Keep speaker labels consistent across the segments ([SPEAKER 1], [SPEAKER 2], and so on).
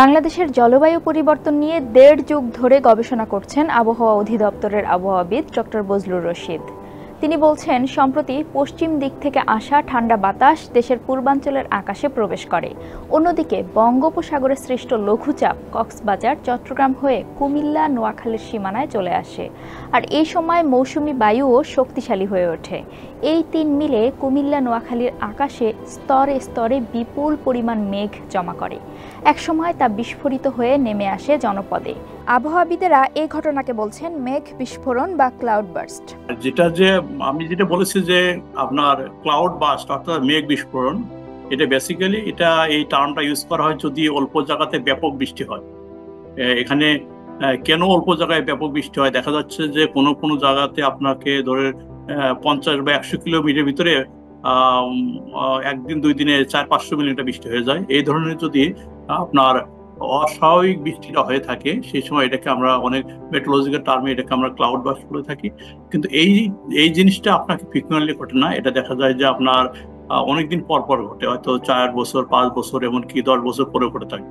[SPEAKER 1] বাংলাদেশের জলবায়ু পরিবর্তন নিয়ে ১.৫ যুগ ধরে গবেষণা করছেন আবহাওয়া অধিদপ্তরের আবহাওয়াবিদ ডক্টর বজলুর রশিদ। তিনি বলছেন, সম্প্রতি পশ্চিম দিক থেকে আসা ঠান্ডা বাতাস দেশের পূর্বাঞ্চলের আকাশে প্রবেশ করে। অন্যদিকে বঙ্গোপসাগরে সৃষ্ট লঘুচাপ কক্সবাজার, চট্টগ্রাম হয়ে কুমিল্লা, নোয়াখালীর সীমানায় চলে আসে। আর এই সময় মৌসুমি বায়ুও শক্তিশালী হয়ে ওঠে। এই তিন মিলে কুমিল্লা, নোয়াখালীর আকাশে স্তরে স্তরে বিপুল পরিমাণ মেঘ জমা করে। একসময় তা বিস্ফোরিত হয়ে নেমে আসে জনপদে। আবহাওয়াবিদেরা এই ঘটনাকে বলছেন মেঘ বিস্ফোরণ বা ক্লাউড বার্স্ট।
[SPEAKER 2] আমি যেটা বলেছি যে আপনার ক্লাউড বার্স্ট অর্থাৎ মেঘ বিস্ফোরণ, এটা বেসিক্যালি এই টার্মটা ইউজ করা হয় যদি অল্প জায়গাতে ব্যাপক বৃষ্টি হয়। এখানে কেন অল্প জায়গায় ব্যাপক বৃষ্টি হয়? দেখা যাচ্ছে যে কোনো কোনো জায়গাতে আপনাকে ধরে 50 বা 100 কিলোমিটার ভিতরে একদিন দুই দিনে 400-500 মিলিমিটার বৃষ্টি হয়ে যায়। এই ধরনের যদি আপনার অস্বাভাবিক বৃষ্টিটা হয়ে থাকে, সেই সময় এটাকে আমরা অনেক মেট্রোলজিক্যাল টার্মে এটাকে আমরা ক্লাউড বার্স্ট বলে থাকি। কিন্তু এই জিনিসটা আপনাকে ফ্রিকুয়েন্টলি ঘটে না। এটা দেখা যায় যে আপনার অনেকদিন পর পর ঘটে, হয়তো 4 বছর, 5 বছর, এমনকি 10 বছর পরে ঘটে থাকে।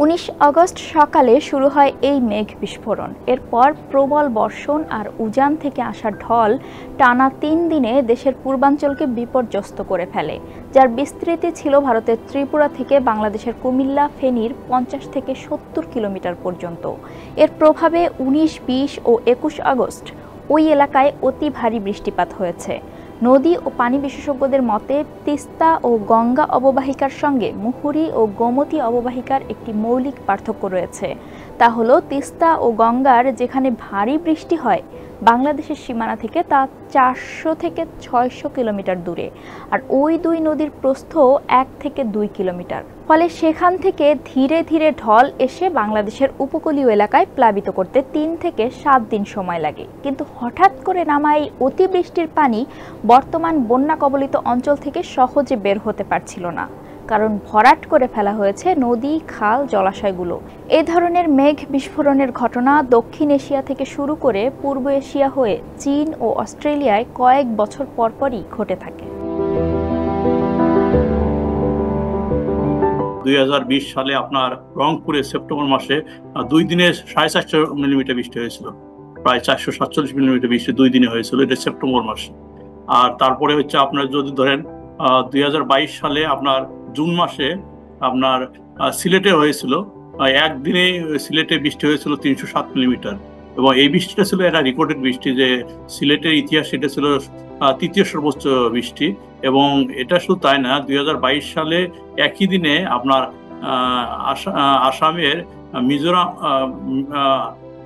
[SPEAKER 1] 19 আগস্ট সকালে শুরু হয় এই মেঘ বিস্ফোরণ। এরপর প্রবল বর্ষণ আর উজান থেকে আসা ঢল টানা 3 দিনে দেশের পূর্বাঞ্চলকে বিপর্যস্ত করে ফেলে, যার বিস্তৃতি ছিল ভারতের ত্রিপুরা থেকে বাংলাদেশের কুমিল্লা, ফেনীর 50 থেকে 70 কিলোমিটার পর্যন্ত। এর প্রভাবে 19, 20 ও 21 আগস্ট ওই এলাকায় অতি ভারী বৃষ্টিপাত হয়েছে। নদী ও পানি বিশেষজ্ঞদের মতে তিস্তা ও গঙ্গা অববাহিকার সঙ্গে মুহুরী ও গোমতী অববাহিকার একটি মৌলিক পার্থক্য রয়েছে। তা হলো, তিস্তা ও গঙ্গার যেখানে ভারী বৃষ্টি হয়, বাংলাদেশের সীমানা থেকে তা 400 থেকে 600 কিলোমিটার দূরে, আর ওই দুই নদীর প্রস্থ 1 থেকে 2 কিলোমিটার। ফলে সেখান থেকে ধীরে ধীরে ঢল এসে বাংলাদেশের উপকূলীয় এলাকায় প্লাবিত করতে 3 থেকে 7 দিন সময় লাগে। কিন্তু হঠাৎ করে নামা এই অতিবৃষ্টির পানি বর্তমান বন্যা কবলিত অঞ্চল থেকে সহজে বের হতে পারছিল না, কারণ ভরাট করে ফেলা হয়েছে নদী, খাল, জলাশয়গুলো। এ ধরনের মেঘ বিস্ফোরণের ঘটনা দক্ষিণ এশিয়া থেকে শুরু করে পূর্ব এশিয়া হয়ে চীন ও অস্ট্রেলিয়ায় কয়েক বছর পরপরই ঘটে থাকে।
[SPEAKER 2] 2020 সালে আপনার রংপুরে সেপ্টেম্বর মাসে 2 দিনে 450 মিলিমিটার বৃষ্টি হয়েছিল। প্রায় 447 মিলিমিটার বৃষ্টি 2 দিনে হয়েছিল, এটা সেপ্টেম্বর মাসে। আর তারপরে হচ্ছে আপনার যদি ধরেন 2022 সালে আপনার জুন মাসে আপনার সিলেটে হয়েছিল, একদিনে সিলেটে বৃষ্টি হয়েছিল 307 মিলিমিটার। এবং এই বৃষ্টিটা ছিল একটা রেকর্ডেড বৃষ্টি, যে সিলেটের ইতিহাসে এটা ছিল তৃতীয় সর্বোচ্চ বৃষ্টি। এবং এটা শুধু তাই না, 2022 সালে একই দিনে আপনার আসামের মিজোরাম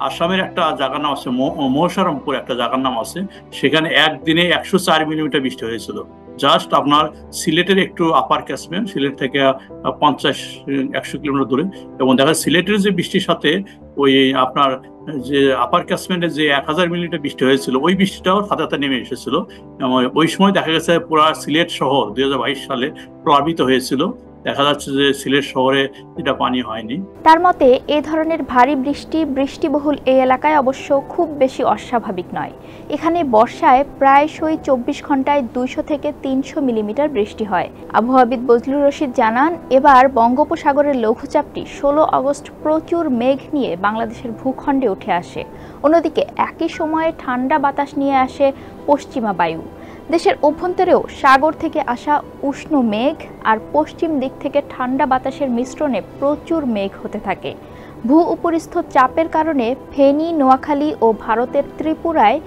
[SPEAKER 2] আসামের একটা জায়গার নাম আছে মহসারামপুর, একটা জায়গার নাম আছে, সেখানে একদিনে 104 মিলিমিটার বৃষ্টি হয়েছিল। জাস্ট আপনার সিলেটের একটু আপার ক্যাচমেন্ট, সিলেট থেকে 50-100 কিলোমিটার দূরে। এবং দেখা সিলেটের যে বৃষ্টির সাথে ওই আপনার যে আপার ক্যাচমেন্টে যে 1000 মিলিমিটার বৃষ্টি হয়েছিল, ওই বৃষ্টিটাও সাথে সাথে নেমে এসেছিল। এবং ওই সময় দেখা গেছে পুরা সিলেট শহর 2022 সালে প্লাবিত হয়েছিল। দেখা যাচ্ছে যে সিলেট শহরে এটা পানি হয়নি।
[SPEAKER 1] তার মতে এ ধরনের ভারী বৃষ্টিবহুল এই এলাকায় অবশ্য খুব বেশি অস্বাভাবিক নয়। এখানে বর্ষায় প্রায়শই 24 ঘন্টায় 200 থেকে 300 মিলিমিটার বৃষ্টি হয়। আবহাওয়াবিদ বজলুর রশিদ জানান, এবার বঙ্গোপসাগরের লঘুচাপটি 16 আগস্ট প্রচুর মেঘ নিয়ে বাংলাদেশের ভূখণ্ডে উঠে আসে। অন্যদিকে একই সময়ে ঠান্ডা বাতাস নিয়ে আসে পশ্চিমা বায়ু। দেশের অভ্যন্তরেও সাগর থেকে আসা উষ্ণ মেঘ আর পশ্চিম দিক থেকে ঠান্ডা বাতাসের মিশ্রণে প্রচুর মেঘ হতে থাকে। ভূ উপরিস্থ চাপের কারণে ফেনী, নোয়াখালী ও ভারতের ত্রিপুরায়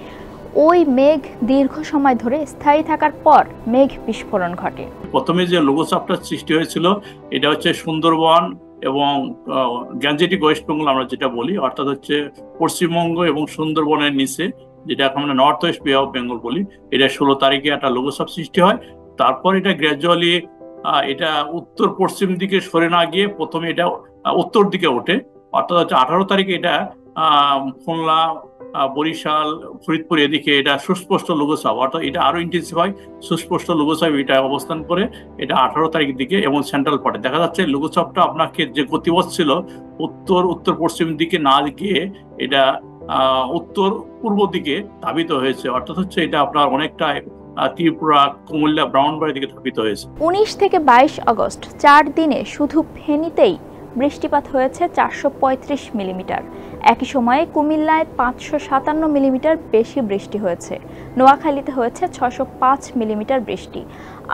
[SPEAKER 1] ওই মেঘ দীর্ঘ সময় ধরে স্থায়ী থাকার পর মেঘ বিস্ফোরণ ঘটে।
[SPEAKER 2] প্রথমে যে লঘুচাপটা সৃষ্টি হয়েছিল, এটা হচ্ছে সুন্দরবন এবং গ্যাঞ্জেটিক ওয়েস্ট বেঙ্গল আমরা যেটা বলি, অর্থাৎ হচ্ছে পশ্চিমবঙ্গ এবং সুন্দরবনের নিচে, যেটা এখন আমরা নর্থ ওয়েস্ট বে অফ বেঙ্গল বলি। এটা 16 তারিখে একটা লঘুচাপ সৃষ্টি হয়। তারপর এটা গ্র্যাজুয়ালি এটা উত্তর পশ্চিম দিকে সরে না গিয়ে প্রথমে এটা উত্তর দিকে ওঠে, অর্থাৎ হচ্ছে 18 তারিখে এটা খুলনা, বরিশাল, ফরিদপুর এদিকে এটা সুস্পষ্ট লঘুচাপ, অর্থাৎ এটা আরো ইন্টেন্সিফাই সুস্পষ্ট লঘুচাপ এটা অবস্থান করে এটা 18 তারিখের দিকে। এবং সেন্ট্রাল পার্টে দেখা যাচ্ছে লঘুচাপটা আপনাকে যে গতিপথ ছিল উত্তর পশ্চিম দিকে না গিয়ে এটা উত্তর পূর্ব দিকে ধাবিত হয়েছে, অর্থাৎ হচ্ছে এটা আপনার অনেকটা ত্রিপুরা, কুমিল্লা, ব্রাহ্মণবাড়িয়া দিকে ধাবিত হয়েছে।
[SPEAKER 1] 19 থেকে 22 আগস্ট 4 দিনে শুধু ফেনীতেই বৃষ্টিপাত হয়েছে 435 মিলিমিটার। একই সময়ে কুমিল্লায় 557 মিলিমিটার বেশি বৃষ্টি হয়েছে। নোয়াখালীতে হয়েছে 605 মিলিমিটার বৃষ্টি।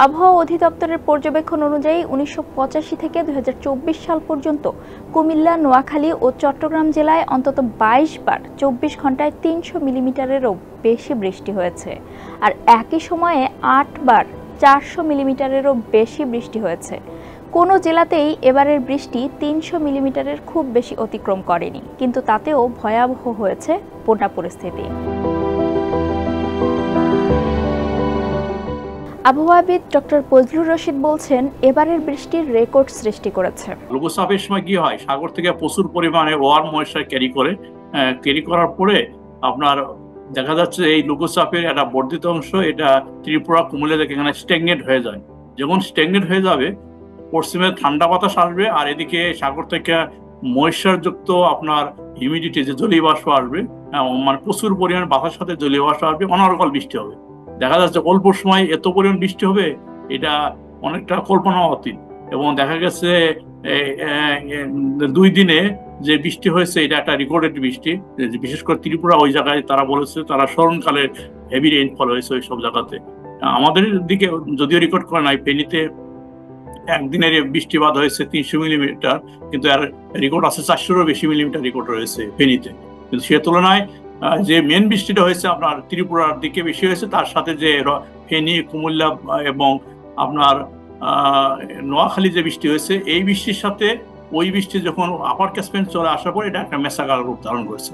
[SPEAKER 1] আবহাওয়া অধিদপ্তরের পর্যবেক্ষণ অনুযায়ী 1985 থেকে 2024 সাল পর্যন্ত কুমিল্লা, নোয়াখালী ও চট্টগ্রাম জেলায় অন্তত 22 বার 24 ঘন্টায় 300 মিলিমিটারেরও বেশি বৃষ্টি হয়েছে। আর একই সময়ে 8 বার 400 মিলিমিটারেরও বেশি বৃষ্টি হয়েছে। কোনো জেলাতেই এবারের বৃষ্টি 300 মিলিমিটারের খুব বেশি অতিক্রম করেনি, কিন্তু তাতেও ভয়াবহ হয়েছে বন্যা পরিস্থিতি। আবহাওয়াবিদ ডক্টর বজলুর রশিদ বলছেন, এবারের বৃষ্টির রেকর্ড সৃষ্টি করেছে।
[SPEAKER 2] লঘুচাপের সময় কি হয়, সাগর থেকে প্রচুর পরিমাণে ওয়ার্ম ময়েশ্চার ক্যারি করার পরে আপনার দেখা যাচ্ছে এই লঘুচাপের একটা বর্ধিত অংশ এটা ত্রিপুরা, কুমিল্লা থেকে এখানে স্ট্যাগনেট হয়ে যায়। যখন স্ট্যাগনেট হয়ে যাবে, পশ্চিমে ঠান্ডা বাতাস আসবে, আর এদিকে সাগর থেকে ময়েশ্চারযুক্ত আপনার হিউমিডিটি, যে জলীয় বাষ্প আসবে, মানে প্রচুর পরিমাণে বাতাসের সাথে জলীয় বাষ্প আসবে, অনর্গল বৃষ্টি হবে। দেখা যাচ্ছে অল্প সময় এত পরিমাণ বৃষ্টি হবে, এটা অনেকটা কল্পনা অতীত। এবং দেখা গেছে 2 দিনে যে বৃষ্টি হয়েছে এটা একটা রেকর্ডেড বৃষ্টি। বিশেষ করে ত্রিপুরা, ওই জায়গায় তারা বলেছে তারা স্মরণকালে হেভি রেইনফল হয়েছে ওই সব জায়গাতে। আমাদের দিকে যদিও রেকর্ড করে নাই, ফেনীতে একদিনের বৃষ্টিপাত হয়েছে 300 মিলিমিটার, কিন্তু আর রেকর্ড আছে 400-এরও বেশি মিলিমিটার রেকর্ড হয়েছে ফেনীতে। কিন্তু সে তুলনায় যে মেন বৃষ্টিটা হয়েছে আপনার ত্রিপুরার দিকে বেশি হয়েছে, তার সাথে যে ফেনী, কুমিল্লা এবং আপনার নোয়াখালী যে বৃষ্টি হয়েছে, এই বৃষ্টির সাথে ওই বৃষ্টি যখন আপার ক্যাচমেন্ট চলে আসার পর এটা একটা মেসাকার রূপ ধারণ করেছে।